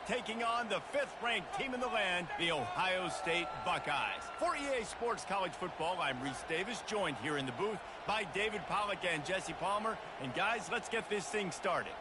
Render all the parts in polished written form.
taking on the 5th-ranked team in the land, the Ohio State Buckeyes. For EA Sports College Football, I'm Reese Davis, joined here in the booth by David Pollack and Jesse Palmer. And guys, let's get this thing started.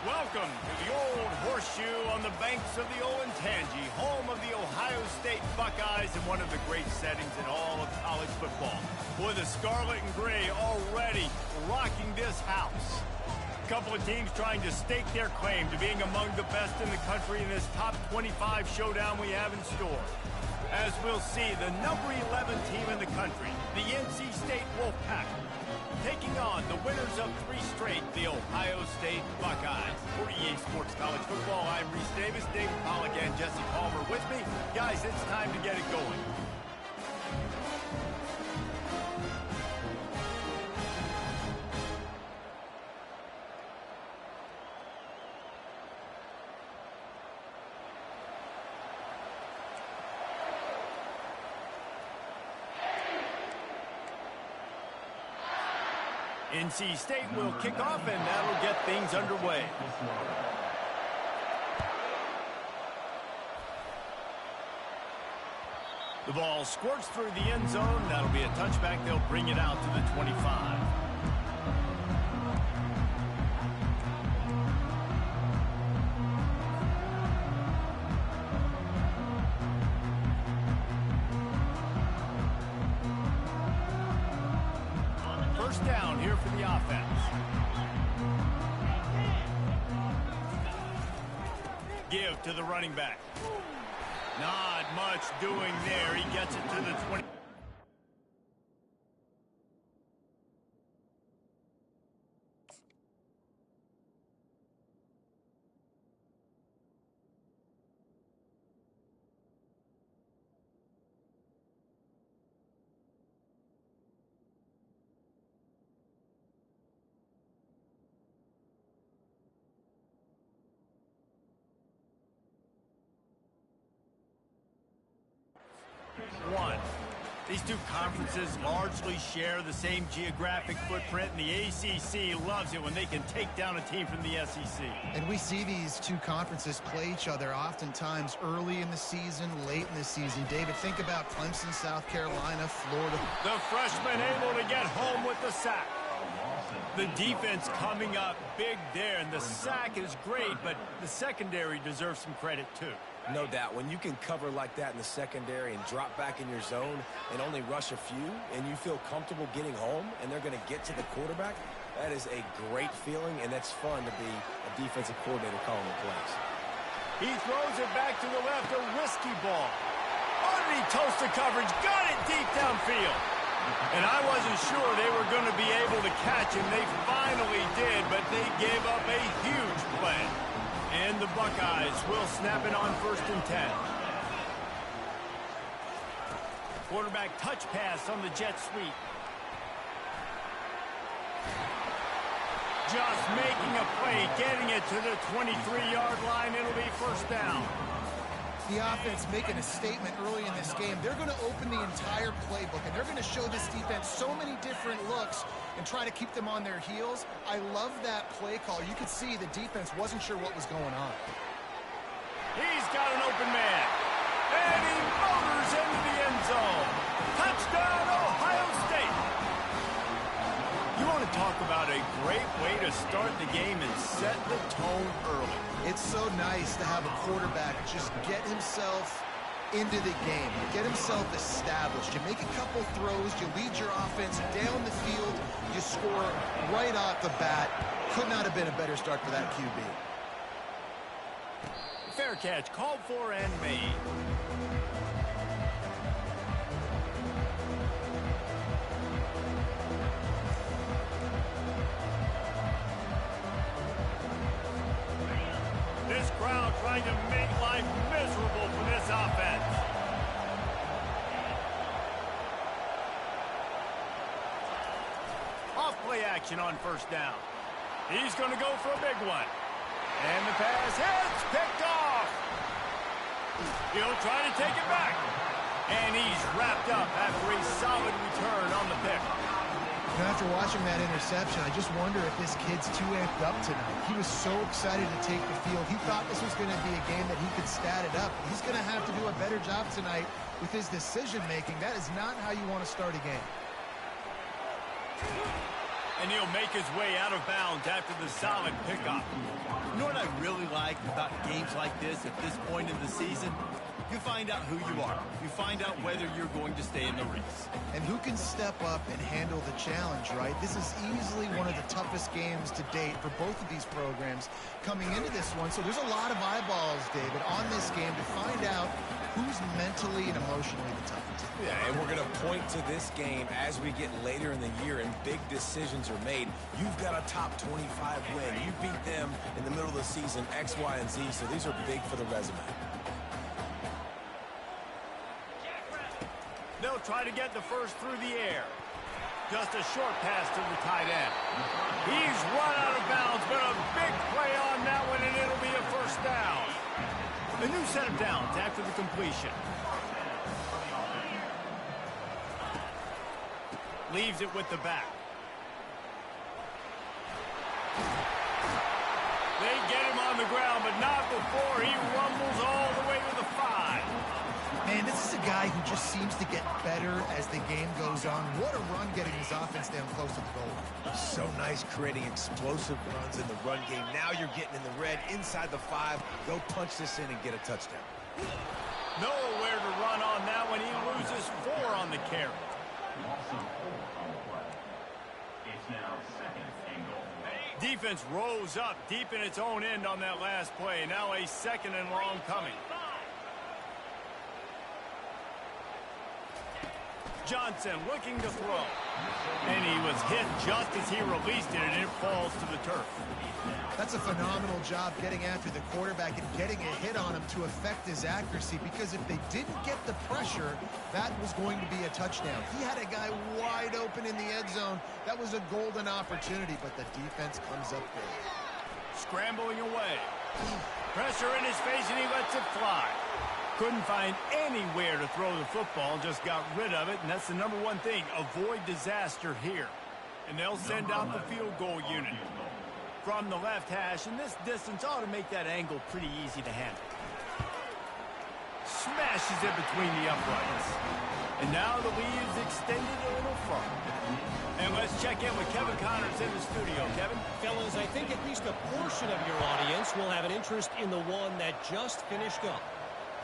Welcome to the Old Horseshoe on the banks of the Ncaa, home of the Ohio State Buckeyes and one of the great settings in all of college football. Boy, the scarlet and gray already rocking this house. A couple of teams trying to stake their claim to being among the best in the country in this top 25 showdown we have in store. As we'll see, the number 11 team in the country, the NC State Wolfpack, taking on the winners of 3 straight, the Ohio State Buckeyes. For EA Sports College Football, I'm Reese Davis, David Pollack, and Jesse Palmer with me. Guys, it's time to get it going. NC State will kick off, and that'll get things underway. The ball squirts through the end zone. That'll be a touchback. They'll bring it out to the 25. First down here for the offense. Give to the running back. Not much doing there. He gets it to the 20. These two conferences largely share the same geographic footprint, and the ACC loves it when they can take down a team from the SEC. And we see these two conferences play each other oftentimes early in the season, late in the season. David, think about Clemson, South Carolina, Florida. The freshman able to get home with the sack. The defense coming up big there, and the sack is great, but the secondary deserves some credit too. No doubt. When you can cover like that in the secondary and drop back in your zone and only rush a few, and you feel comfortable getting home and they're going to get to the quarterback, that is a great feeling, and that's fun to be a defensive coordinator calling the plays. He throws it back to the left, a risky ball. Underneath toasted coverage, got it deep downfield. And I wasn't sure they were going to be able to catch him. They finally did, but they gave up a huge play. And the Buckeyes will snap it on 1st and 10. Quarterback touch pass on the jet sweep. Just making a play, getting it to the 23-yard line. It'll be 1st down. The offense making a statement early in this game. They're going to open the entire playbook, and they're going to show this defense so many different looks and try to keep them on their heels. I love that play call. You could see the defense wasn't sure what was going on. He's got an open man, and he motors into the end zone. Touchdown, Ohio State. You want to talk about a great way to start the game and set the tone early. It's so nice to have a quarterback just get himself into the game, get himself established. You make a couple throws, you lead your offense down the field, you score right off the bat. Could not have been a better start for that QB. Fair catch, called for and made. This crowd trying to make life miserable for this offense. Off play action on 1st down. He's going to go for a big one. And the pass hits, picked off. He'll try to take it back. And he's wrapped up after a solid return on the pick. You know, after watching that interception, I just wonder if this kid's too amped up tonight. He was so excited to take the field. He thought this was going to be a game that he could stat it up. He's going to have to do a better job tonight with his decision-making. That is not how you want to start a game. And he'll make his way out of bounds after the solid pickup. You know what I really like about games like this at this point in the season? You find out who you are. You find out whether you're going to stay in the race. And who can step up and handle the challenge, right? This is easily one of the toughest games to date for both of these programs coming into this one. So there's a lot of eyeballs, David, on this game to find out who's mentally and emotionally the toughest. Yeah, and we're going to point to this game as we get later in the year and big decisions are made. You've got a top 25 win. You beat them in the middle of the season, X, Y, and Z, so these are big for the resume. They'll try to get the first through the air. Just a short pass to the tight end. He's run out of bounds, but a big play on that one, and it'll be a 1st down. A new set of downs after the completion. Leaves it with the back. They get him on the ground, but not before he rumbles all the way to the 5. Man, this is a guy who just seems to get better as the game goes on. What a run getting his offense down close to the goal. So nice creating explosive runs in the run game. Now you're getting in the red inside the 5. Go punch this in and get a touchdown. Nowhere to run on that one. He loses 4 on the carry. Defense rose up deep in its own end on that last play. Now a 2nd and long coming. Johnson looking to throw. And he was hit just as he released it, and it falls to the turf. That's a phenomenal job getting after the quarterback and getting a hit on him to affect his accuracy, because if they didn't get the pressure, that was going to be a touchdown. He had a guy wide open in the end zone. That was a golden opportunity, but the defense comes up big. Scrambling away. Pressure in his face, and he lets it fly. Couldn't find anywhere to throw the football, just got rid of it, and that's the number one thing. Avoid disaster here. And they'll send out the field goal unit from the left hash, and this distance ought to make that angle pretty easy to handle. Smashes it between the uprights. And now the lead is extended a little further. And let's check in with Kevin Connors in the studio. Kevin? Fellas, I think at least a portion of your audience will have an interest in the one that just finished up.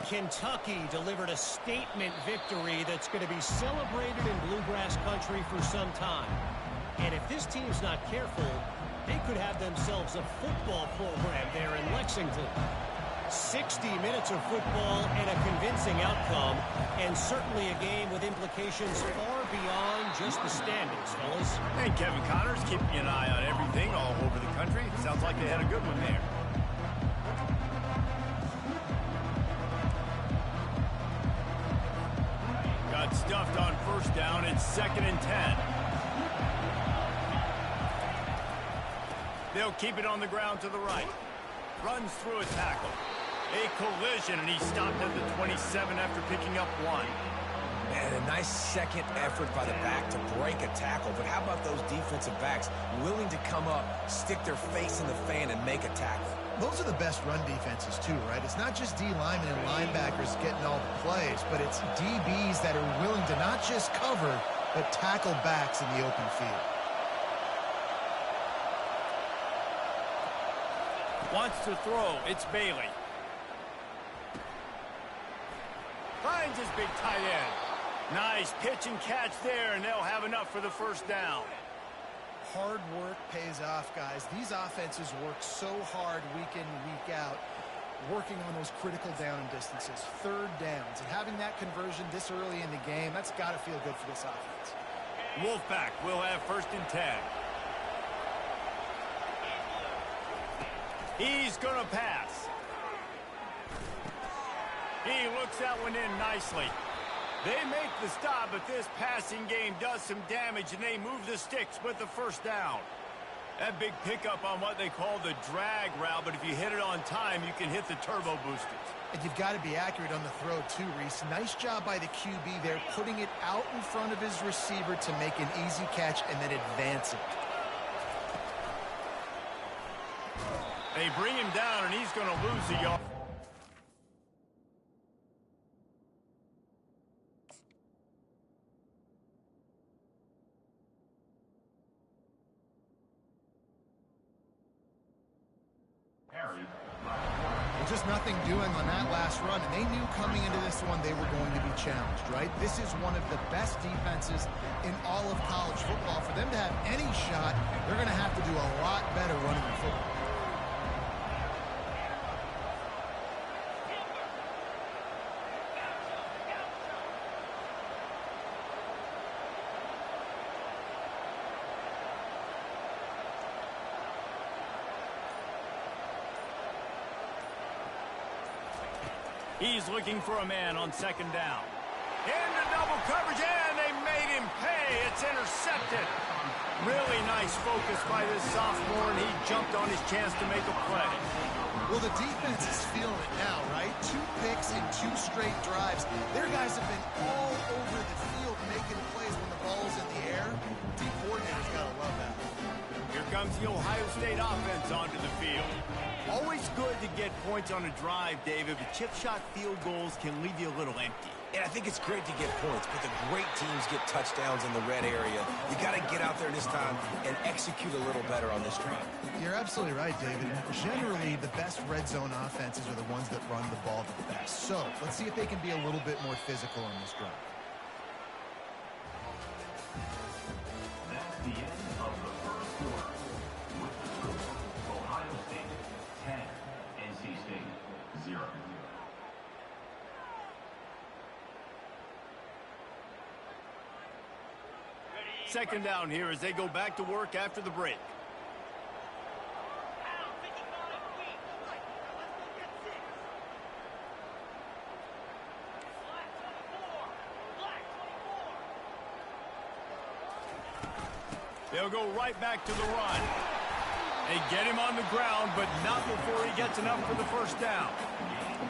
Kentucky delivered a statement victory that's going to be celebrated in Bluegrass country for some time. And if this team's not careful, they could have themselves a football program there in Lexington. 60 minutes of football and a convincing outcome, and certainly a game with implications far beyond just the standings, fellas. And Kevin Connors keeping an eye on everything all over the country. Sounds like they had a good one there. Got stuffed on first down. It's 2nd and 10. They'll keep it on the ground to the right. Runs through a tackle. A collision, and he stopped at the 27 after picking up 1. And a nice second effort by the back to break a tackle. But how about those defensive backs willing to come up, stick their face in the fan, and make a tackle? Those are the best run defenses, too, right? It's not just D linemen and linebackers getting all the plays, but it's DBs that are willing to not just cover, but tackle backs in the open field. Wants to throw. It's Bailey. Finds his big tight end. Nice pitch and catch there, and they'll have enough for the first down. Hard work pays off, guys. These offenses work so hard week in, week out, working on those critical down and distances, third downs, and having that conversion this early in the game, that's got to feel good for this offense. Wolfpack will have 1st and 10. He's going to pass. He looks that one in nicely. They make the stop, but this passing game does some damage, and they move the sticks with the first down. That big pickup on what they call the drag route, but if you hit it on time, you can hit the turbo boosters. And you've got to be accurate on the throw, too, Reese. Nice job by the QB there, putting it out in front of his receiver to make an easy catch and then advance it. They bring him down, and he's going to lose a yard. Well, just nothing doing on that last run, and they knew coming into this one they were going to be challenged, right? This is one of the best defenses in all of college football. For them to have any shot, they're going to have to do a lot better running the football. He's looking for a man on 2nd down. Into double coverage, and they made him pay. It's intercepted. Really nice focus by this sophomore, and he jumped on his chance to make a play. Well, the defense is feeling it now, right? 2 picks in 2 straight drives. Their guys have been all over the field making plays when the ball's in the air. Team coordinator's got to love that. Here comes the Ohio State offense onto the field. Always good to get points on a drive, David, but chip shot field goals can leave you a little empty. And I think it's great to get points, but the great teams get touchdowns in the red area. You got to get out there this time and execute a little better on this drive. You're absolutely right, David. Generally, the best red zone offenses are the ones that run the ball the best. So let's see if they can be a little bit more physical on this drive. That's the end of the first quarter. With the score, Ohio State 10, NC State 0. Second down here as they go back to work after the break. They'll go right back to the run. They get him on the ground, but not before he gets enough for the first down.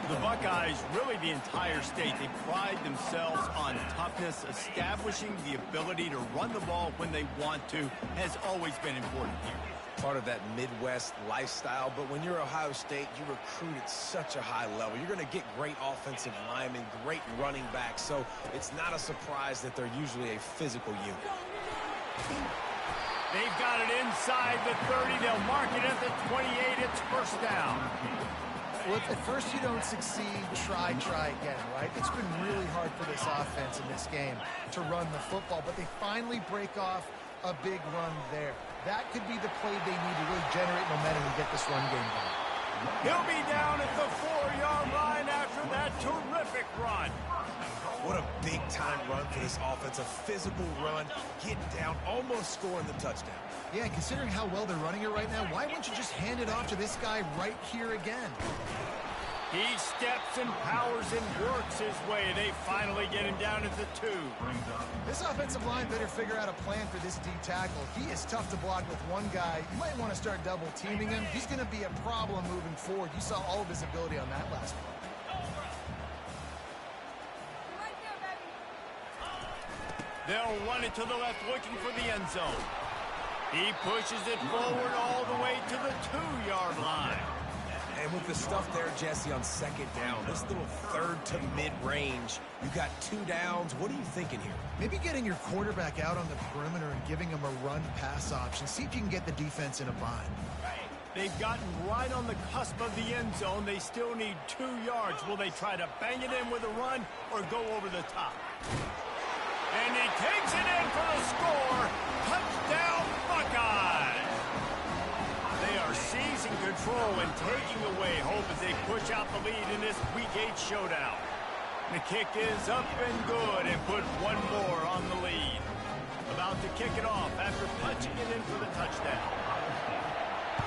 The Buckeyes, really the entire state, they pride themselves on toughness. Establishing the ability to run the ball when they want to has always been important here. Part of that Midwest lifestyle, but when you're Ohio State, you recruit at such a high level. You're going to get great offensive linemen, great running backs, so it's not a surprise that they're usually a physical unit. They've got it inside the 30. They'll mark it at the 28. It's first down. Well, if at first you don't succeed, try again, right? It's been really hard for this offense in this game to run the football, but they finally break off a big run there. That could be the play they need to really generate momentum and get this run game going. He'll be down at the 4-yard big-time run for this offense, a physical run, getting down, almost scoring the touchdown. Yeah, considering how well they're running it right now, why wouldn't you just hand it off to this guy right here again? He steps and powers and works his way. They finally get him down at the 2. This offensive line better figure out a plan for this D tackle. He is tough to block with one guy. You might want to start double teaming him. He's going to be a problem moving forward. You saw all of his ability on that last one. They'll run it to the left looking for the end zone. He pushes it forward all the way to the 2-yard line. And with the stuff there, Jesse, on second down, this little third to mid-range, you got 2 downs. What are you thinking here? Maybe getting your quarterback out on the perimeter and giving him a run-pass option. See if you can get the defense in a bind. They've gotten right on the cusp of the end zone. They still need 2 yards. Will they try to bang it in with a run or go over the top? And he takes it in for the score. Touchdown, Buckeyes! They are seizing control and taking away hope as they push out the lead in this Week 8 showdown. The kick is up and good and put one more on the lead. About to kick it off after punching it in for the touchdown.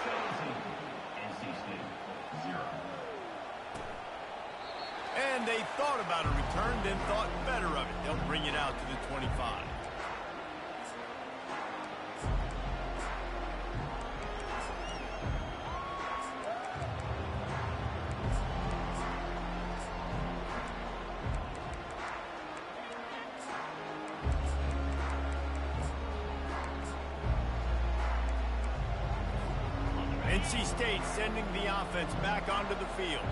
17, NC State 0. And they thought about a return, then thought better of it. They'll bring it out to the 25. NC State sending the offense back onto the field.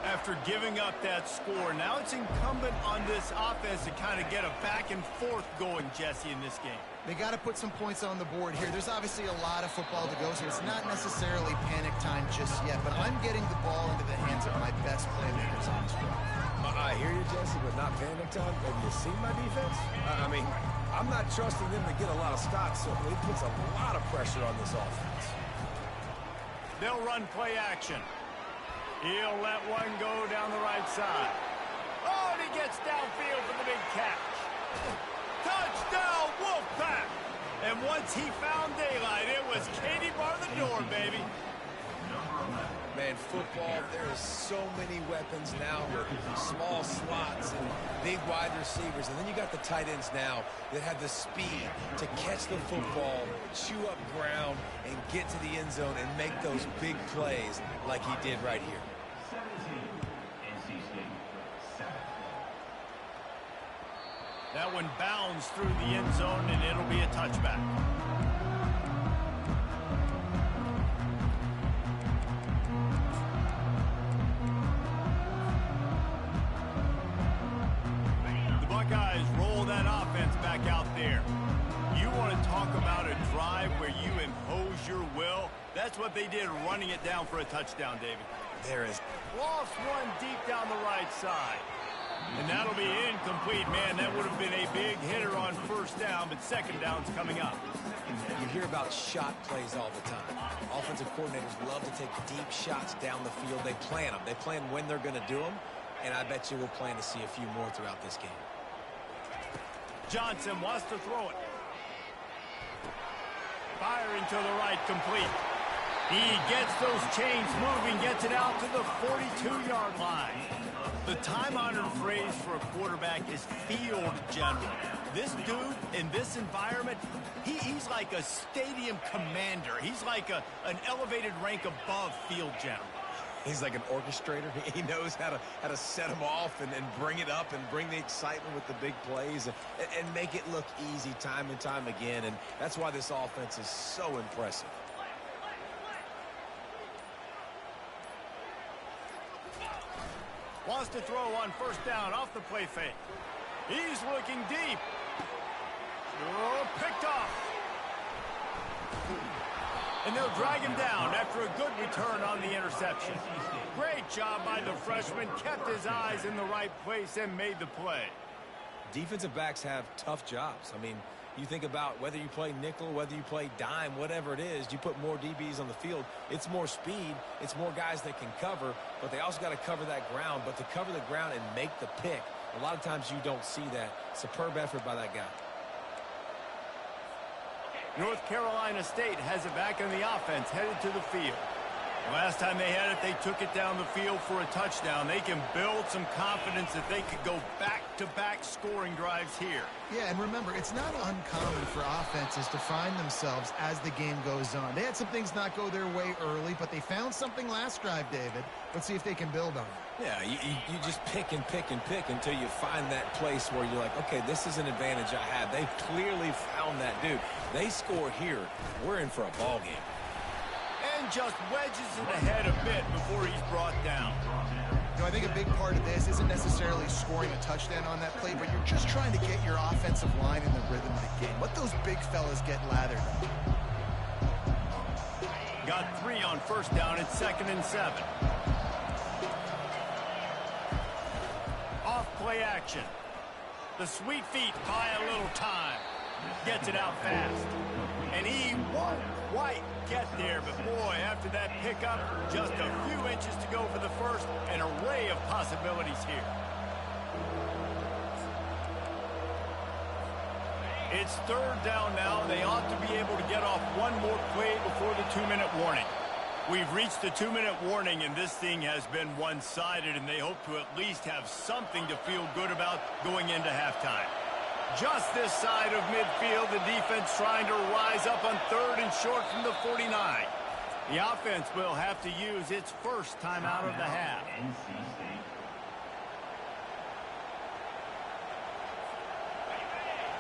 After giving up that score, now it's incumbent on this offense to kind of get a back and forth going, Jesse, in this game. They got to put some points on the board here. There's obviously a lot of football to go, so it's not necessarily panic time just yet, but I'm getting the ball into the hands of my best playmakers on this field. I hear you, Jesse, but not panic time. Have you seen my defense? I mean, I'm not trusting them to get a lot of stops, so it puts a lot of pressure on this offense. They'll run play action. He'll let one go down the right side. Oh, and he gets downfield for the big catch. Touchdown, Wolfpack! And once he found daylight, it was Katie bar the door, baby. Man, football, there is so many weapons now with small slots and big wide receivers. And then you got the tight ends now that have the speed to catch the football, chew up ground, and get to the end zone and make those big plays like he did right here. 17, NC State 7. That one bounds through the end zone, and it'll be a touchback. The Buckeyes roll that offense back out there. You want to talk about a drive where you impose your will? That's what they did, running it down for a touchdown, David. There is. Lost one deep down the right side. And that'll be incomplete, man. That would have been a big hitter on first down, but second down's coming up. You hear about shot plays all the time. Offensive coordinators love to take deep shots down the field. They plan them. They plan when they're going to do them, and I bet you we'll plan to see a few more throughout this game. Johnson wants to throw it. Firing to the right, complete. He gets those chains moving, gets it out to the 42-yard line. The time-honored phrase for a quarterback is field general. This dude, in this environment, he's like a stadium commander. He's like an elevated rank above field general. He's like an orchestrator. He knows how to set them off and bring it up and bring the excitement with the big plays and make it look easy time and time again. And that's why this offense is so impressive. Wants to throw on first down off the play fake. He's looking deep. Oh, picked off. And they'll drag him down after a good return on the interception. Great job by the freshman. Kept his eyes in the right place and made the play. Defensive backs have tough jobs. I mean, you think about whether you play nickel, whether you play dime, whatever it is, you put more DBs on the field. It's more speed. It's more guys that can cover, but they also got to cover that ground. But to cover the ground and make the pick, A lot of times you don't see that. Superb effort by that guy. North Carolina State has it back in the offense, headed to the field. Last time they had it, they took it down the field for a touchdown. They can build some confidence that they could go back-to-back scoring drives here. Yeah, and remember, it's not uncommon for offenses to find themselves as the game goes on. They had some things not go their way early, but they found something last drive, David. Let's see if they can build on it. Yeah, you just pick and pick and pick until you find that place where you're like, okay, this is an advantage I have. They clearly found that dude. They score here. We're in for a ball game. And just wedges it ahead a bit before he's brought down. You know, I think a big part of this isn't necessarily scoring a touchdown on that play, but you're just trying to get your offensive line in the rhythm of the game. Let those big fellas get lathered up. Got 3 on first down. It's 2nd and 7. Off play action. The sweet feet buy a little time. Gets it out fast. And he won't quite get there, but boy, after that pickup, just a few inches to go for the first. An array of possibilities here. It's 3rd down now. They ought to be able to get off one more play before the 2-minute warning. We've reached the 2-minute warning, and this thing has been one-sided, and they hope to at least have something to feel good about going into halftime. Just this side of midfield, the defense trying to rise up on 3rd and short from the 49. The offense will have to use its first timeout of the half.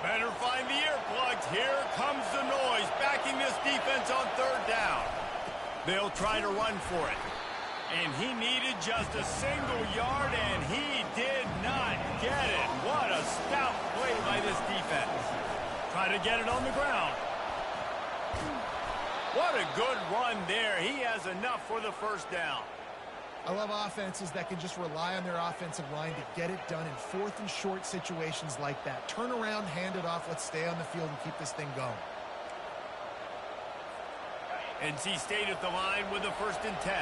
Better find the earplugs. Here comes the noise, backing this defense on 3rd down. They'll try to run for it. And he needed just a single yard, and he did not get it. What a stout play by this defense. Try to get it on the ground. What a good run there. He has enough for the first down. I love offenses that can just rely on their offensive line to get it done in 4th and short situations like that. Turn around, hand it off, let's stay on the field and keep this thing going. NC State at the line with a 1st and 10.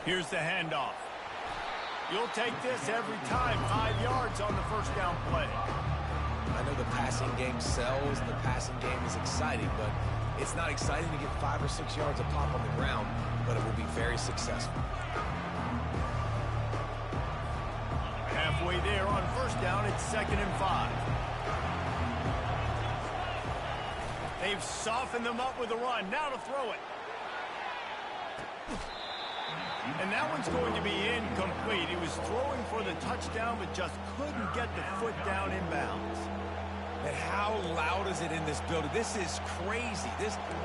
Here's the handoff. You'll take this every time. 5 yards on the first down play. I know the passing game sells, the passing game is exciting, but it's not exciting to get 5 or 6 yards a pop on the ground, but it will be very successful. Halfway there on first down, it's 2nd and 5. They've softened them up with a run. Now to throw it. And that one's going to be incomplete. He was throwing for the touchdown, but just couldn't get the foot down inbounds. And how loud is it in this building? This is crazy.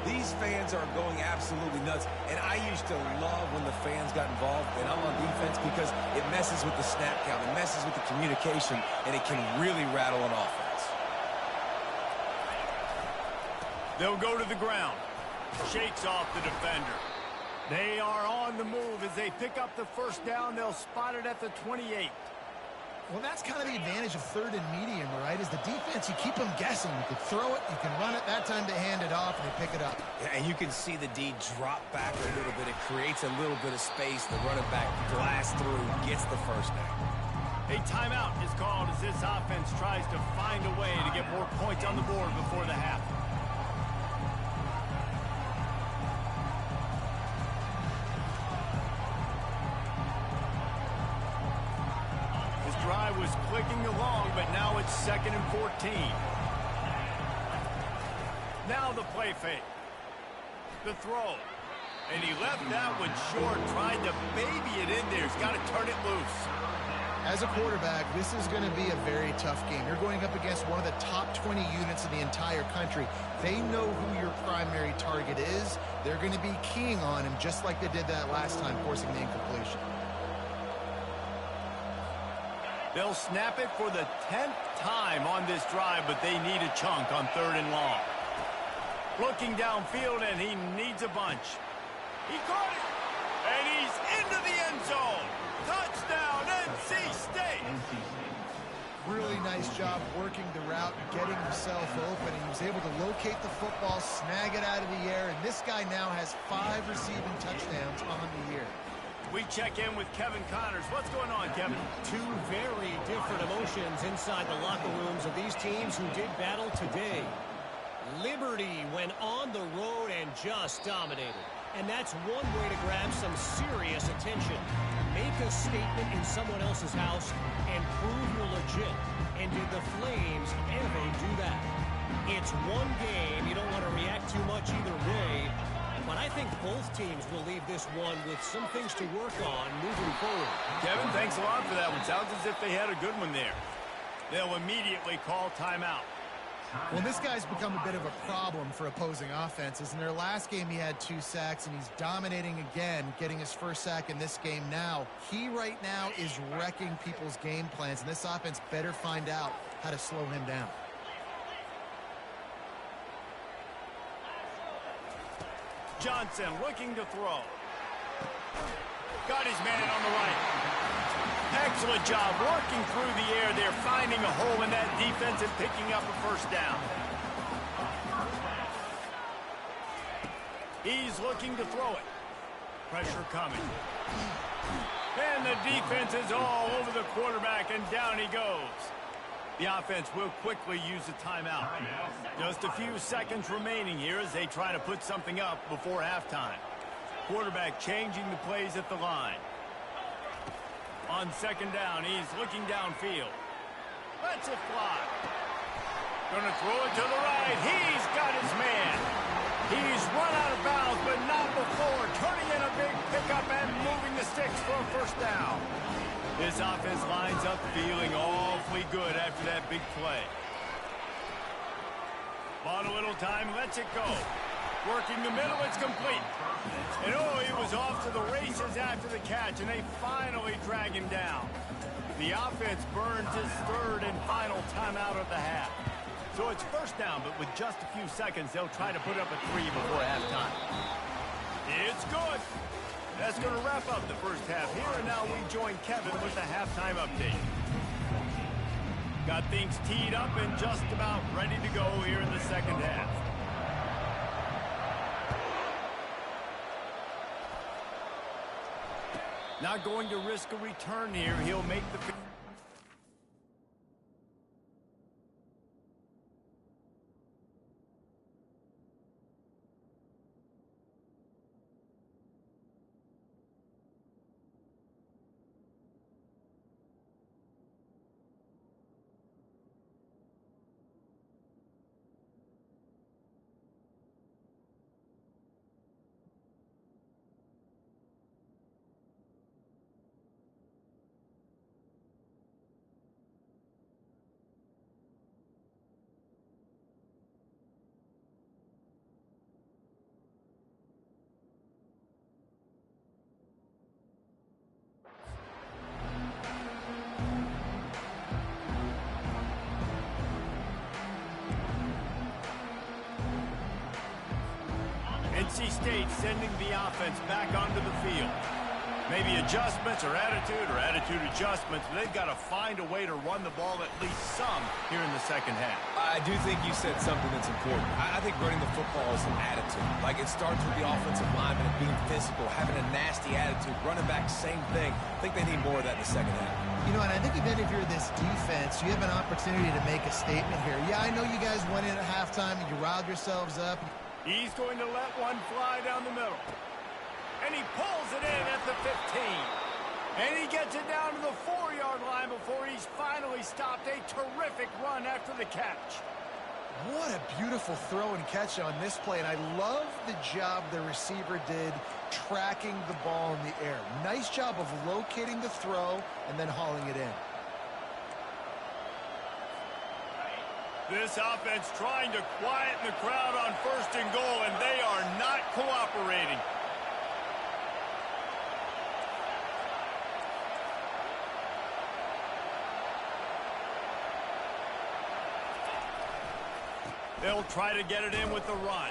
These fans are going absolutely nuts. And I used to love when the fans got involved, and I'm on defense, because it messes with the snap count. It messes with the communication, and it can really rattle an offense. They'll go to the ground. Shakes off the defender. They are on the move. As they pick up the first down, they'll spot it at the 28. Well, that's kind of the advantage of 3rd and medium, right? Is the defense, you keep them guessing. You can throw it, you can run it. That time they hand it off and they pick it up. Yeah, and you can see the D drop back a little bit. It creates a little bit of space. The running back blasts through, gets the first down. A timeout is called as this offense tries to find a way to get more points on the board before the half. Drive was clicking along, but now it's 2nd and 14. Now the play fake. The throw. And he left that one short, tried to baby it in there. He's got to turn it loose. As a quarterback, this is going to be a very tough game. You're going up against one of the top 20 units in the entire country. They know who your primary target is. They're going to be keying on him just like they did that last time, forcing the incompletion. They'll snap it for the 10th time on this drive, but they need a chunk on 3rd and long. Looking downfield, and he needs a bunch. He caught it, and he's into the end zone. Touchdown, NC State. Really nice job working the route and getting himself open. And he was able to locate the football, snag it out of the air, and this guy now has 5 receiving touchdowns on the year. We check in with Kevin Connors. What's going on, Kevin? Two very different emotions inside the locker rooms of these teams who did battle today. Liberty went on the road and just dominated. And that's one way to grab some serious attention. Make a statement in someone else's house and prove you're legit. And did the Flames ever do that? It's one game. You don't want to react too much either way. But I think both teams will leave this one with some things to work on moving forward. Kevin, thanks a lot for that one. Sounds as if they had a good one there. They'll immediately call timeout. Well, this guy's become a bit of a problem for opposing offenses. In their last game, he had 2 sacks, and he's dominating again, getting his first sack in this game now. He right now is wrecking people's game plans, and this offense better find out how to slow him down. Johnson looking to throw. Got his man on the right. Excellent job working through the air there, finding a hole in that defense and picking up a first down. He's looking to throw it. Pressure coming. And the defense is all over the quarterback, and down he goes. The offense will quickly use a timeout. Just a few seconds remaining here as they try to put something up before halftime. Quarterback changing the plays at the line. On second down, he's looking downfield. Lets it fly. Gonna throw it to the right. He's got his man. He's run out of bounds, but not before. Turning in a big pickup and moving the sticks for a first down. This offense lines up feeling awfully good after that big play. Bought a little time, lets it go. Working the middle, it's complete. And oh, he was off to the races after the catch, and they finally drag him down. The offense burns his third and final timeout of the half. So it's first down, but with just a few seconds, they'll try to put up a 3 before halftime. It's good. That's going to wrap up the first half here, and now we join Kevin with the halftime update. Got things teed up and just about ready to go here in the second half. Not going to risk a return here. He'll make the... NC State sending the offense back onto the field. Maybe adjustments or attitude adjustments, but they've got to find a way to run the ball at least some here in the second half. I do think you said something that's important. I think running the football is an attitude. Like, it starts with the offensive lineman and being physical, having a nasty attitude. Running back, same thing. I think they need more of that in the second half. You know, and I think even if you're this defense, you have an opportunity to make a statement here. Yeah, I know you guys went in at halftime and you riled yourselves up. He's going to let one fly down the middle. And he pulls it in at the 15. And he gets it down to the 4-yard line before he's finally stopped. A terrific run after the catch. What a beautiful throw and catch on this play. And I love the job the receiver did tracking the ball in the air. Nice job of locating the throw and then hauling it in. This offense trying to quieten the crowd on first and goal, and they are not cooperating. They'll try to get it in with the run.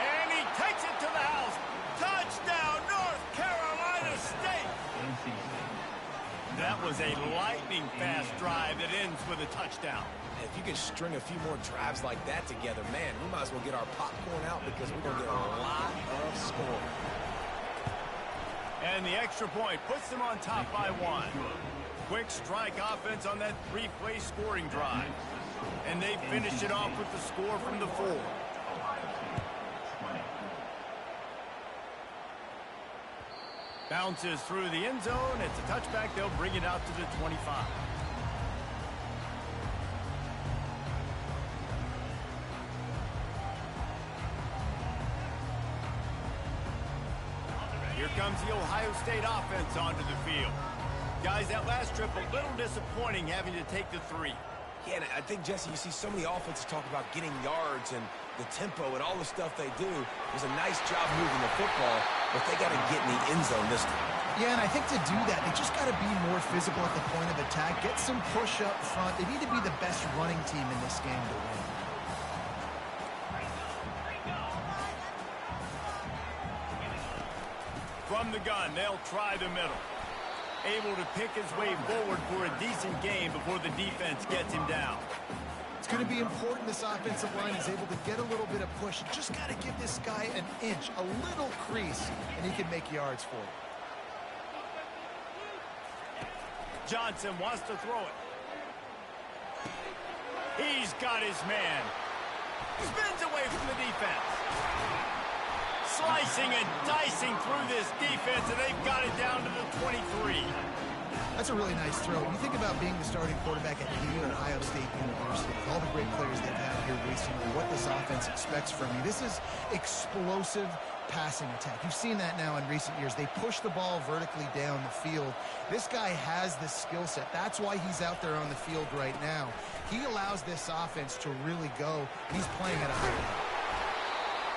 And he takes it to the house. Touchdown, North Carolina State. that was a lightning-fast drive that ends with a touchdown. If you can string a few more drives like that together, man, we might as well get our popcorn out because we're going to get a lot of scoring. And the extra point puts them on top by 1. Quick strike offense on that 3-play scoring drive. And they finish it off with the score from the 4. Bounces through the end zone. It's a touchback. They'll bring it out to the 25. Here comes the Ohio State offense onto the field. Guys, that last trip a little disappointing having to take the 3. Yeah, and I think, Jesse, you see so many offenses talk about getting yards and the tempo and all the stuff they do. It was a nice job moving the football, but they got to get in the end zone this time. Yeah, and I think to do that, they just got to be more physical at the point of attack, get some push up front. They need to be the best running team in this game to win. From the gun, they'll try the middle. Able to pick his way forward for a decent game before the defense gets him down. It's going to be important this offensive line is able to get a little bit of push. You just got to give this guy an inch, a little crease, and he can make yards for it. Johnson wants to throw it. He's got his man. Spins away from the defense. Slicing and dicing through this defense, and they've got it down to the 23. That's a really nice throw. When you think about being the starting quarterback at the Ohio State University, with all the great players they've had here recently, what this offense expects from you. This is explosive passing attack. You've seen that now in recent years. They push the ball vertically down the field. This guy has this skill set. That's why he's out there on the field right now. He allows this offense to really go. He's playing at a high level.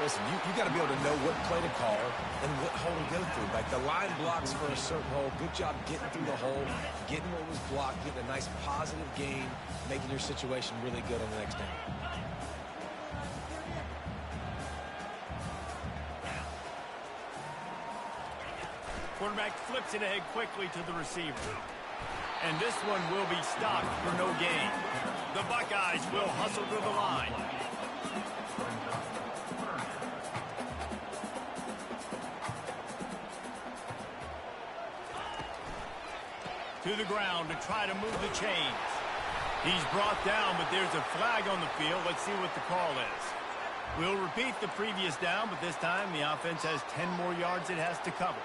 Listen, you got to be able to know what play to call and what hole to go through. Like the line blocks for a certain hole. Good job getting through the hole, getting what was blocked, getting a nice positive gain, making your situation really good on the next down. Quarterback flips it ahead quickly to the receiver. And this one will be stopped for no gain. The Buckeyes will hustle to the line. To the ground to try to move the chains. He's brought down, but there's a flag on the field. Let's see what the call is. We'll repeat the previous down, but this time the offense has 10 more yards it has to cover.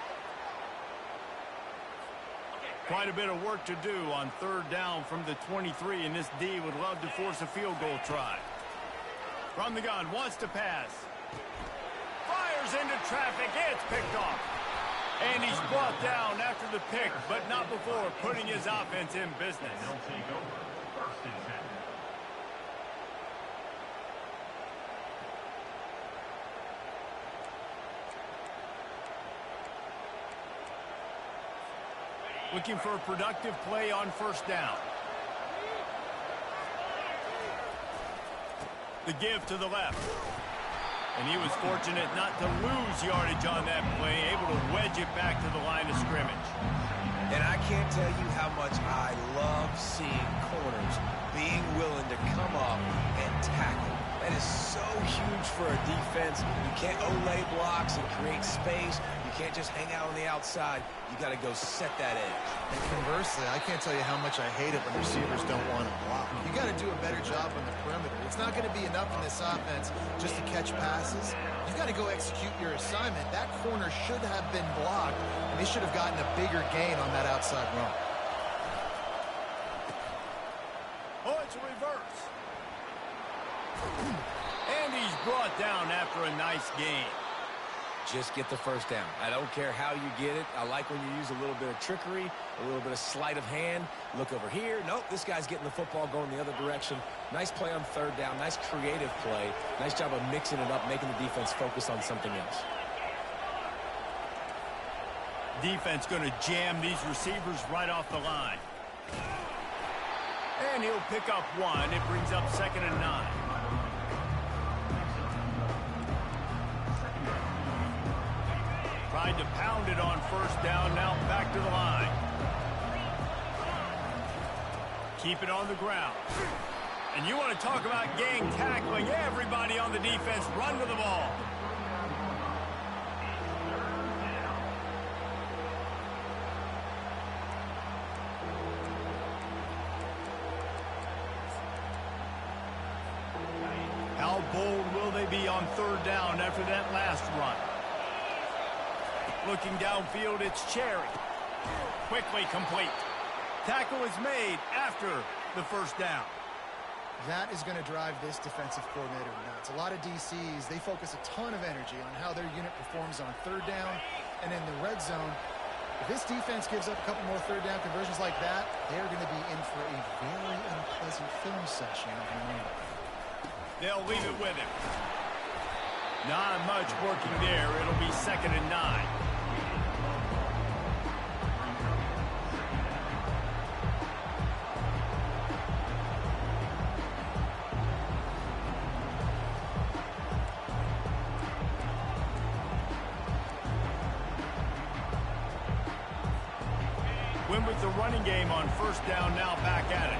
Quite a bit of work to do on 3rd down from the 23, and this D would love to force a field goal try. From the gun, wants to pass. Fires into traffic, it's picked off. And he's brought down after the pick, but not before putting his offense in business. They'll take over 1st and 10. Looking for a productive play on 1st down. The give to the left. And he was fortunate not to lose yardage on that play, able to wedge it back to the line of scrimmage. And I can't tell you how much I love seeing corners being willing to come up and tackle. That is so huge for a defense. You can't olay blocks and create space. You can't just hang out on the outside. You got to go set that edge. And conversely, I can't tell you how much I hate it when receivers don't want to block. You got to do a better job on the perimeter. It's not going to be enough in this offense just to catch passes. You got to go execute your assignment. That corner should have been blocked, and they should have gotten a bigger gain on that outside run. Oh, it's a reverse. And he's brought down after a nice gain. Just get the 1st down. I don't care how you get it. I like when you use a little bit of trickery, a little bit of sleight of hand. Look over here. Nope, this guy's getting the football going the other direction. Nice play on 3rd down. Nice creative play. Nice job of mixing it up, making the defense focus on something else. Defense going to jam these receivers right off the line. And he'll pick up 1. It brings up 2nd and 9. Tried to pound it on 1st down, now back to the line. Keep it on the ground. And you want to talk about gang tackling. Everybody on the defense run to the ball. How bold will they be on third down after that last run? Looking downfield, it's Cherry. Quickly complete. Tackle is made after the first down. That is going to drive this defensive coordinator nuts. A lot of DCs, they focus a ton of energy on how their unit performs on third down and in the red zone. If this defense gives up a couple more third down conversions like that, they're going to be in for a very unpleasant film session on Monday. They'll leave it with him. Not much working there. It'll be 2nd and 9. Win with the running game on first down, now back at it.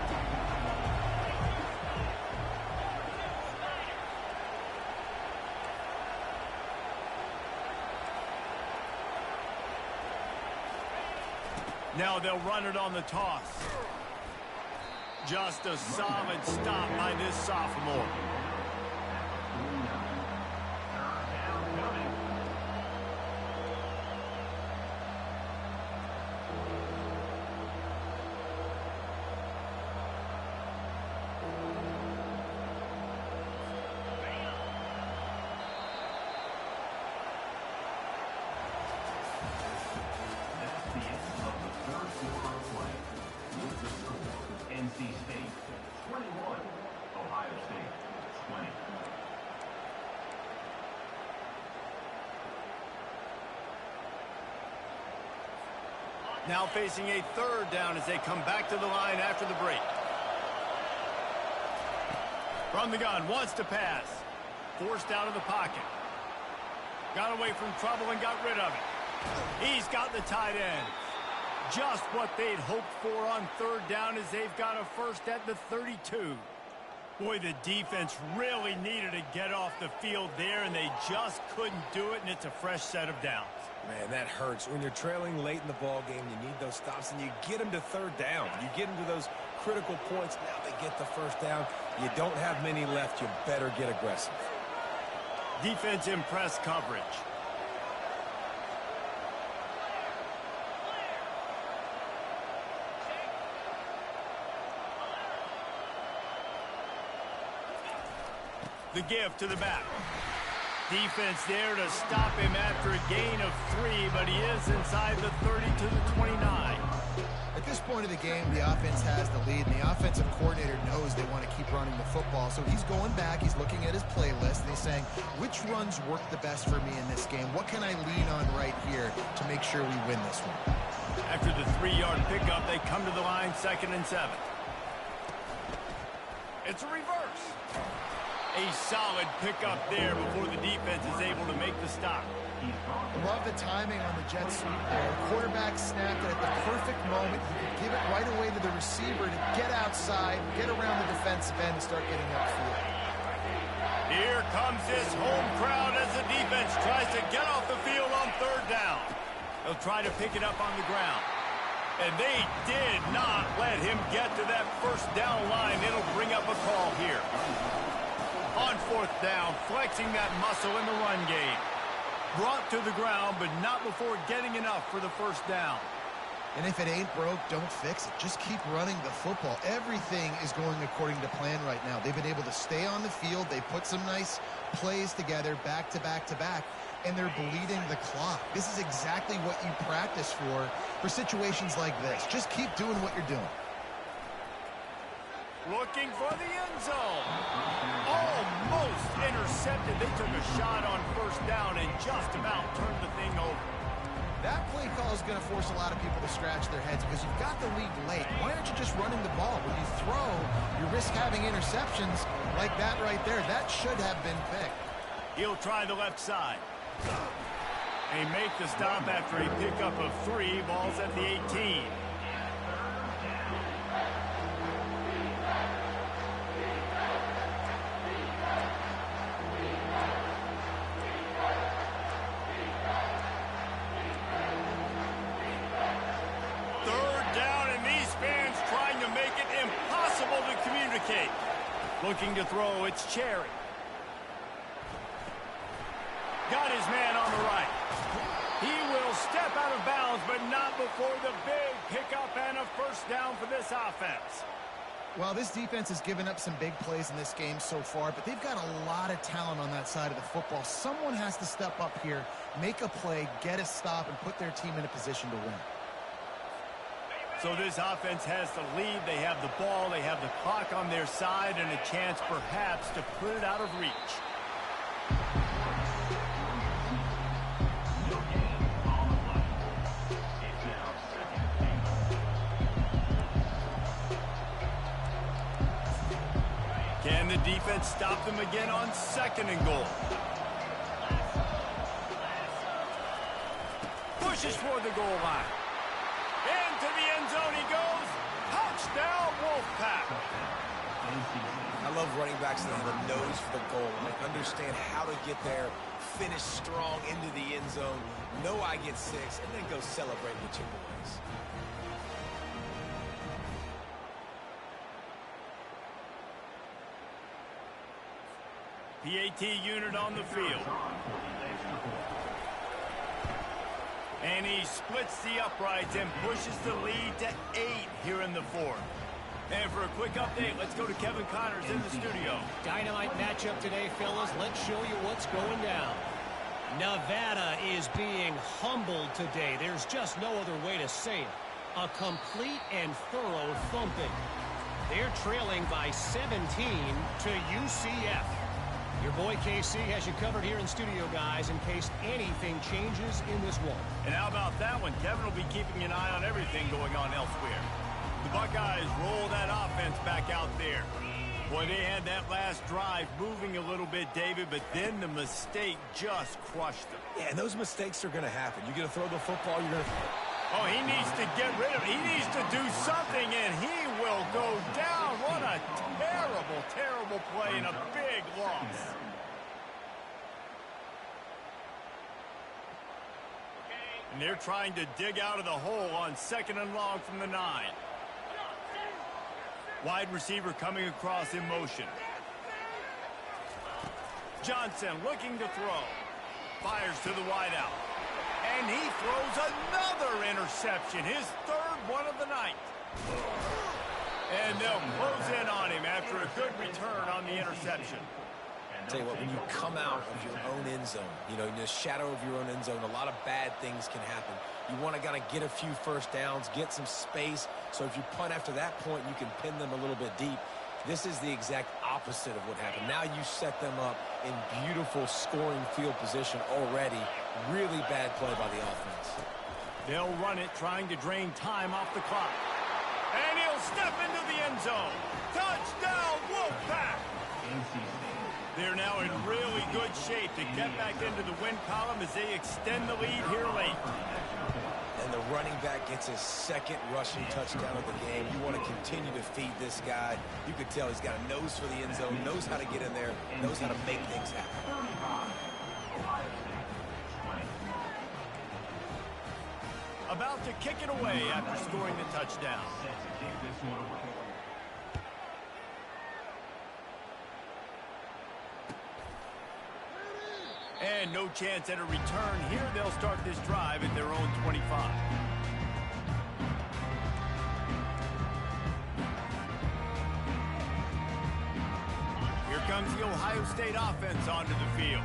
Now they'll run it on the toss. Just a solid stop by this sophomore. NC State 21, Ohio State 20. Now facing a third down as they come back to the line after the break. From the gun, wants to pass. Forced out of the pocket. Got away from trouble and got rid of it. He's got the tight end. Just what they'd hoped for on third down as they've got a first at the 32. Boy, the defense really needed to get off the field there, and they just couldn't do it, and it's a fresh set of downs. Man, that hurts. When you're trailing late in the ball game, you need those stops, and you get them to third down. You get them to those critical points. Now they get the first down. You don't have many left. You better get aggressive. Defense in press coverage. The give to the back. Defense there to stop him after a gain of 3, but he is inside the 30 to the 29. At this point of the game, the offense has the lead, and the offensive coordinator knows they want to keep running the football. So he's going back, he's looking at his playlist, and he's saying, which runs work the best for me in this game? What can I lean on right here to make sure we win this one? After the 3-yard pickup, they come to the line 2nd and 7. It's a reverse. A solid pickup there before the defense is able to make the stop. I love the timing on the jet sweep there. The quarterback snapped it at the perfect moment. He could give it right away to the receiver to get outside, get around the defensive end, and start getting upfield. Here comes this home crowd as the defense tries to get off the field on third down. They'll try to pick it up on the ground. And they did not let him get to that first down line. It'll bring up a call here. On fourth down, flexing that muscle in the run game. Brought to the ground, but not before getting enough for the first down. And if it ain't broke, don't fix it. Just keep running the football. Everything is going according to plan right now. They've been able to stay on the field. They put some nice plays together back to back to back, and they're bleeding the clock. This is exactly what you practice for situations like this. Just keep doing what you're doing. Looking for the end zone. Almost intercepted. They took a shot on first down and just about turned the thing over. That play call is going to force a lot of people to scratch their heads because you've got the lead late. Why aren't you just running the ball? When you throw, you risk having interceptions like that right there. That should have been picked. He'll try the left side. They make the stop after a pickup of 3. Ball's at the 18. Looking to throw, it's Cherry. Got his man on the right. He will step out of bounds, but not before the big pickup and a first down for this offense. Well, this defense has given up some big plays in this game so far, but they've got a lot of talent on that side of the football. Someone has to step up here, make a play, get a stop, and put their team in a position to win. So this offense has the lead. They have the ball. They have the clock on their side and a chance perhaps to put it out of reach. Can the defense stop them again on 2nd and goal? Pushes for the goal line. Into the end zone he goes. Touchdown, Wolfpack. I love running backs that have a nose for the goal. They understand how to get there, finish strong into the end zone, know I get 6, and then go celebrate with your boys. PAT unit on the field. And he splits the uprights and pushes the lead to 8 here in the 4th. And for a quick update, let's go to Kevin Connors in the studio. Dynamite matchup today, fellas. Let's show you what's going down. Nevada is being humbled today. There's just no other way to say it. A complete and thorough thumping. They're trailing by 17 to UCF. Your boy KC has you covered here in studio, guys, in case anything changes in this one. And how about that one? Kevin will be keeping an eye on everything going on elsewhere. The Buckeyes roll that offense back out there. Boy, they had that last drive moving a little bit, David, but then the mistake just crushed them. Yeah, and those mistakes are going to happen. You're going to throw the football, you're going to... Oh, he needs to get rid of it. He needs to do something, and he will go down. What a terrible, terrible play and a big loss. And they're trying to dig out of the hole on 2nd and long from the 9. Wide receiver coming across in motion. Johnson looking to throw. Fires to the wideout. And he throws another interception, his 3rd one of the night. And they'll close in on him after a good return on the interception. Tell you what, when you come out of your own end zone, you know, in the shadow of your own end zone, a lot of bad things can happen. You want to kind of get a few first downs, get some space, so if you punt after that point, you can pin them a little bit deep. This is the exact opposite of what happened. Now you set them up in beautiful scoring field position already. Really bad play by the offense. They'll run it, trying to drain time off the clock. And he'll step into the end zone. Touchdown, Wolfpack! They're now in really good shape to get back into the win column as they extend the lead here late. And the running back gets his 2nd rushing touchdown of the game. You want to continue to feed this guy. You could tell he's got a nose for the end zone, knows how to get in there, knows how to make things happen. About to kick it away after scoring the touchdown. And no chance at a return here. They'll start this drive at their own 25. Here comes the Ohio State offense onto the field.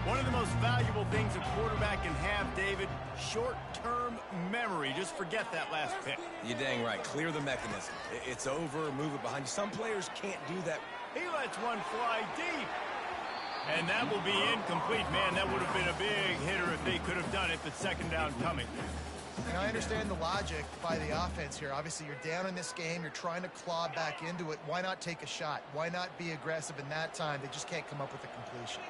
One of the most valuable things a quarterback can have, David, short-term memory. Just forget that last pick. You're dang right. Clear the mechanism. It's over. Move it behind you. Some players can't do that. He lets one fly deep. And that will be incomplete. Man, that would have been a big hitter if they could have done it, but 2nd down coming. And I understand the logic by the offense here. Obviously, you're down in this game. You're trying to claw back into it. Why not take a shot? Why not be aggressive in that time? They just can't come up with a completion.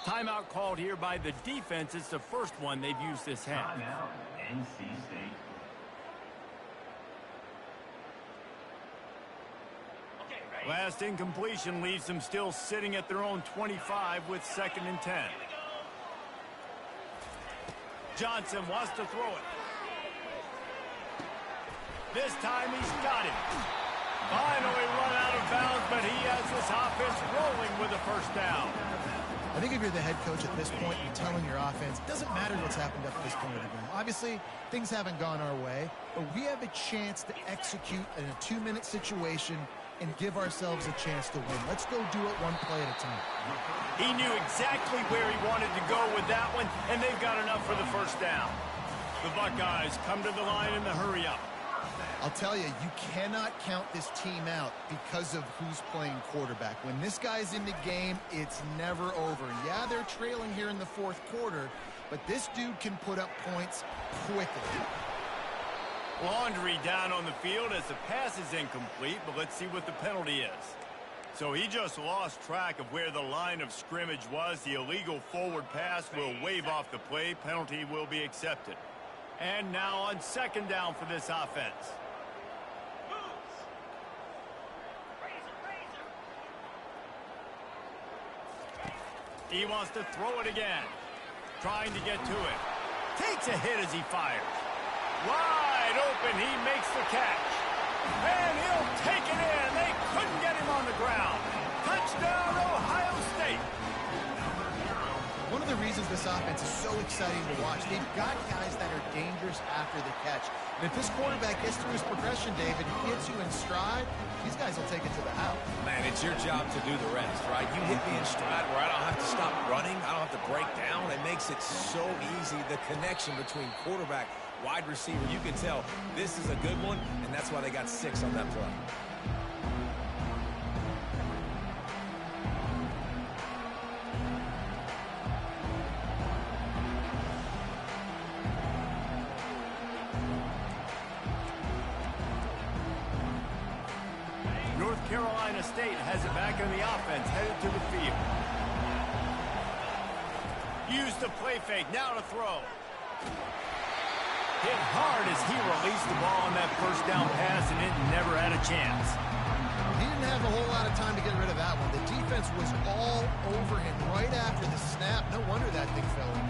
Timeout called here by the defense. It's the first one they've used this half. Timeout, NC State. Last incompletion leaves them still sitting at their own 25 with 2nd and 10. Johnson wants to throw it. This time he's got him. Finally run out of bounds, this offense rolling with a first down. I think if you're the head coach at this point, you're telling your offense, it doesn't matter what's happened up to this point of the game. Obviously, things haven't gone our way, but we have a chance to execute in a 2-minute situation and give ourselves a chance to win. Let's go do it one play at a time. He knew exactly where he wanted to go with that one, and they've got enough for the first down. The Buckeyes come to the line in the hurry-up. I'll tell you, you cannot count this team out because of who's playing quarterback. When this guy's in the game, it's never over. Yeah, they're trailing here in the fourth quarter, but this dude can put up points quickly. Laundry down on the field as the pass is incomplete, but let's see what the penalty is. So he just lost track of where the line of scrimmage was. The illegal forward pass will wave off the play. Penalty will be accepted. And now on second down for this offense. He wants to throw it again. Trying to get to it. Takes a hit as he fires. Wide open. He makes the catch. And he'll take it in. They couldn't get him on the ground. Touchdown, Ohio State. One of the reasons this offense is so exciting to watch, they've got guys that are dangerous after the catch. And if this quarterback gets through his progression, David, he gets you in stride, these guys will take it to the house. Man, it's your job to do the rest, right? You hit me in stride where I don't have to stop running. I don't have to break down. It makes it so easy. The connection between quarterback, wide receiver, you can tell this is a good one, and that's why they got 6 on that play. North Carolina State has it back on the offense, headed to the field. Use the play fake, now to throw. Hit hard as he released the ball on that first down pass, and it never had a chance. He didn't have a whole lot of time to get rid of that one. The defense was all over him right after the snap. No wonder that thing fell in.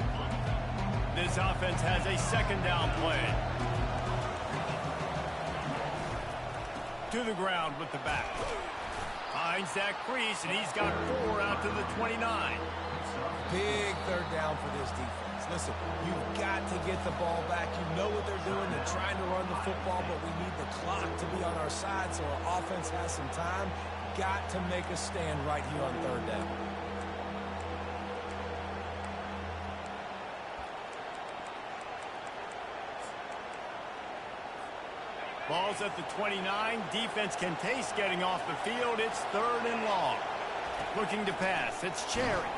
This offense has a second down play. To the ground with the back. Finds that crease, and he's got 4 out to the 29. Big third down for this defense. Listen, you've got to get the ball back. You know what they're doing. They're trying to run the football, but we need the clock to be on our side so our offense has some time. Got to make a stand right here on third down. Ball's at the 29. Defense can taste getting off the field. It's 3rd and long. Looking to pass. It's Cherry.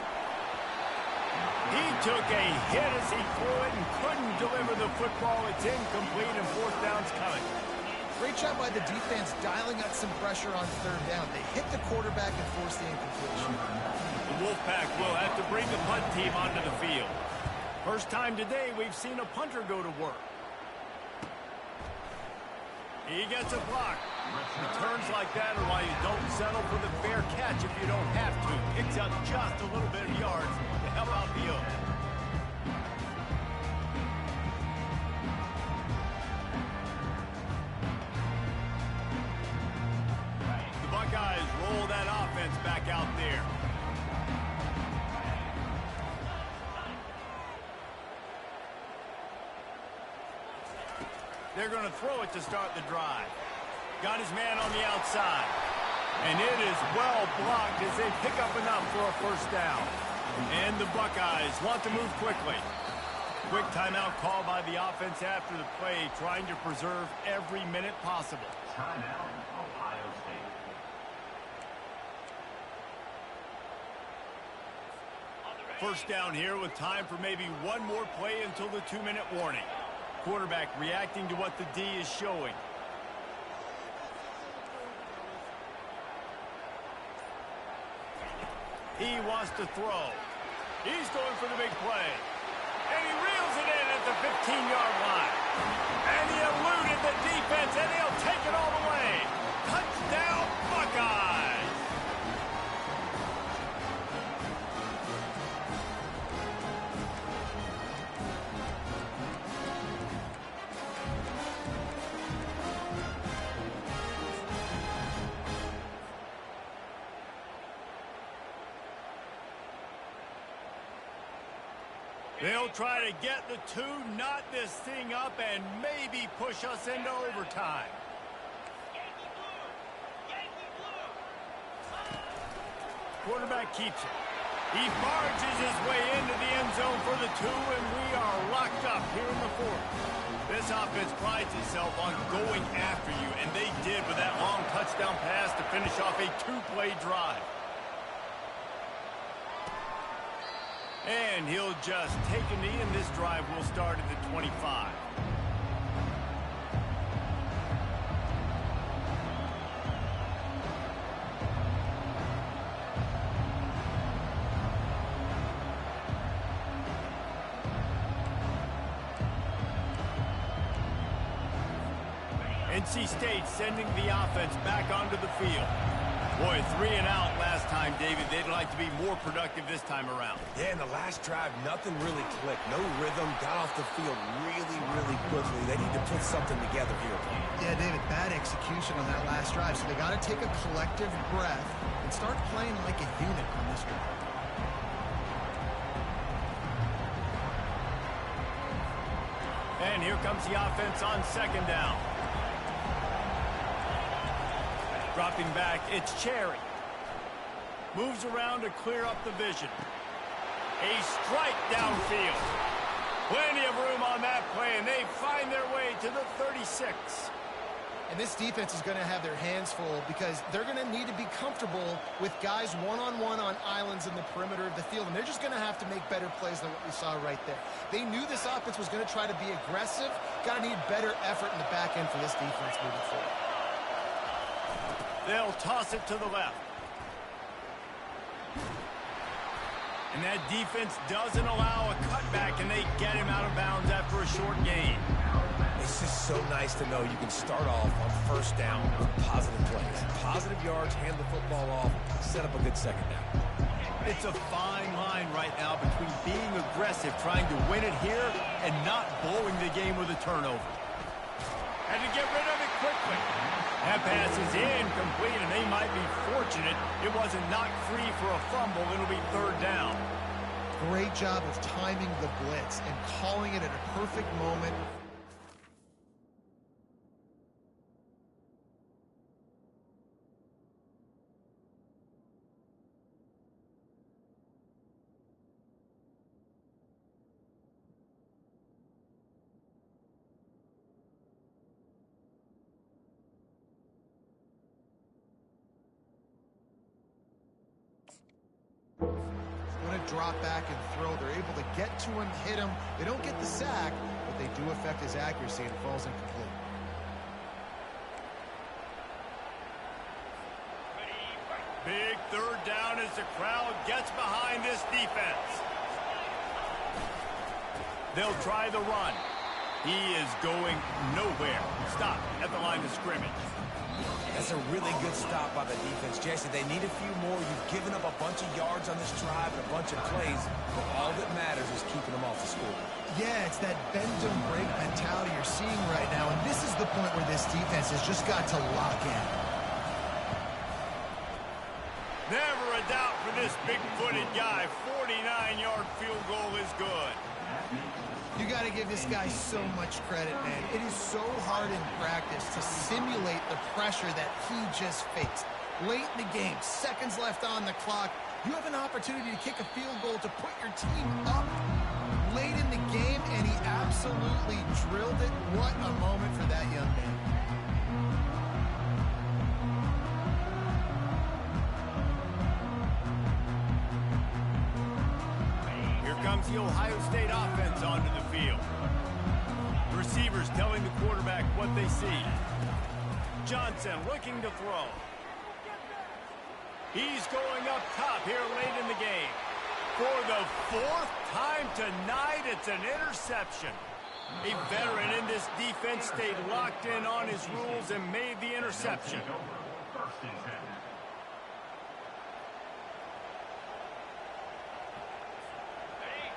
He took a hit as he threw it and couldn't deliver the football. It's incomplete, and 4th down's coming. Great job by the defense dialing up some pressure on third down. They hit the quarterback and forced the incompletion. The Wolfpack will have to bring the punt team onto the field. First time today we've seen a punter go to work. He gets a block. Returns like that are why you don't settle for the fair catch if you don't have to. Picks up just a little bit of yards to help out the Oaks. The Buckeyes roll that offense back out there. They're going to throw it to start the drive. Got his man on the outside. And it is well blocked as they pick up enough for a first down. And the Buckeyes want to move quickly. Quick timeout call by the offense after the play, trying to preserve every minute possible. Timeout, Ohio State. First down here with time for maybe one more play until the 2-minute warning. Quarterback reacting to what the D is showing. He wants to throw. He's going for the big play. And he reels it in at the 15-yard line. And he eluded the defense, and he'll take it all the way. Touchdown, Buckeyes! They'll try to get the two, knot this thing up, and maybe push us into overtime. Quarterback keeps it. He barges his way into the end zone for the two, and we are locked up here in the fourth. This offense prides itself on going after you, and they did with that long touchdown pass to finish off a two-play drive. And he'll just take a knee, and this drive will start at the 25. NC State sending the offense back onto the field. Boy, 3 and out last time, David. They'd like to be more productive this time around. Yeah, in the last drive, nothing really clicked. No rhythm, got off the field really, really quickly. They need to put something together here. Yeah, David, bad execution on that last drive. So they got to take a collective breath and start playing like a unit on this one. And here comes the offense on second down. Dropping back, it's Cherry. Moves around to clear up the vision. A strike downfield. Plenty of room on that play, and they find their way to the 36. And this defense is going to have their hands full because they're going to need to be comfortable with guys one-on-one on islands in the perimeter of the field, and they're just going to have to make better plays than what we saw right there. They knew this offense was going to try to be aggressive. Got to need better effort in the back end for this defense moving forward. They'll toss it to the left. And that defense doesn't allow a cutback, and they get him out of bounds after a short gain. It's just so nice to know you can start off on first down with positive plays. Positive yards, hand the football off, set up a good second down. It's a fine line right now between being aggressive, trying to win it here, and not blowing the game with a turnover. Had to get rid of it quickly. That pass is incomplete, and they might be fortunate it wasn't knocked free for a fumble. It'll be third down. Great job of timing the blitz and calling it at a perfect moment. Drop back and throw. They're able to get to him, hit him. They don't get the sack, but they do affect his accuracy, and it falls incomplete. Big third down as the crowd gets behind this defense. They'll try the run. He is going nowhere. Stop at the line of scrimmage. That's a really good stop by the defense. Jesse, they need a few more. You've given up a bunch of yards on this drive and a bunch of plays, but all that matters is keeping them off the score. Yeah, it's that bend-don't-break mentality you're seeing right now, and this is the point where this defense has just got to lock in. Never a doubt for this big-footed guy. 49-yard field goal is good. You got to give this guy so much credit, man. It is so hard in practice to simulate the pressure that he just faced. Late in the game, seconds left on the clock, you have an opportunity to kick a field goal to put your team up late in the game, and he absolutely drilled it. What a moment for that young man. Comes the Ohio State offense onto the field. Receivers telling the quarterback what they see. Johnson looking to throw. He's going up top here late in the game. For the fourth time tonight, it's an interception. A veteran in this defense stayed locked in on his rules and made the interception.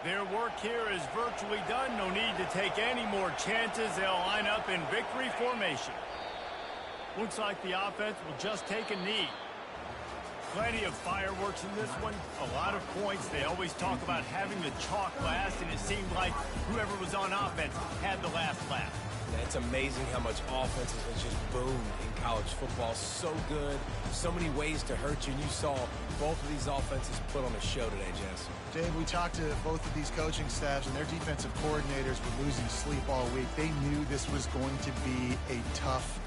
Their work here is virtually done. No need to take any more chances. They'll line up in victory formation. Looks like the offense will just take a knee. Plenty of fireworks in this one, a lot of points. They always talk about having the chalk last, and it seemed like whoever was on offense had the last laugh. Yeah, it's amazing how much offense has just boomed in college football. So good, so many ways to hurt you, and you saw both of these offenses put on a show today, Jess. Dave, we talked to both of these coaching staffs, and their defensive coordinators were losing sleep all week. They knew this was going to be a tough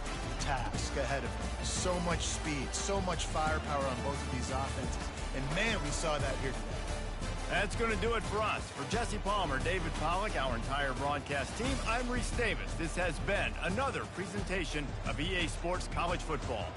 task ahead of them. So much speed, so much firepower on both of these offenses. And man, we saw that here today. That's going to do it for us. For Jesse Palmer, David Pollack, our entire broadcast team, I'm Reese Davis. This has been another presentation of EA Sports College Football.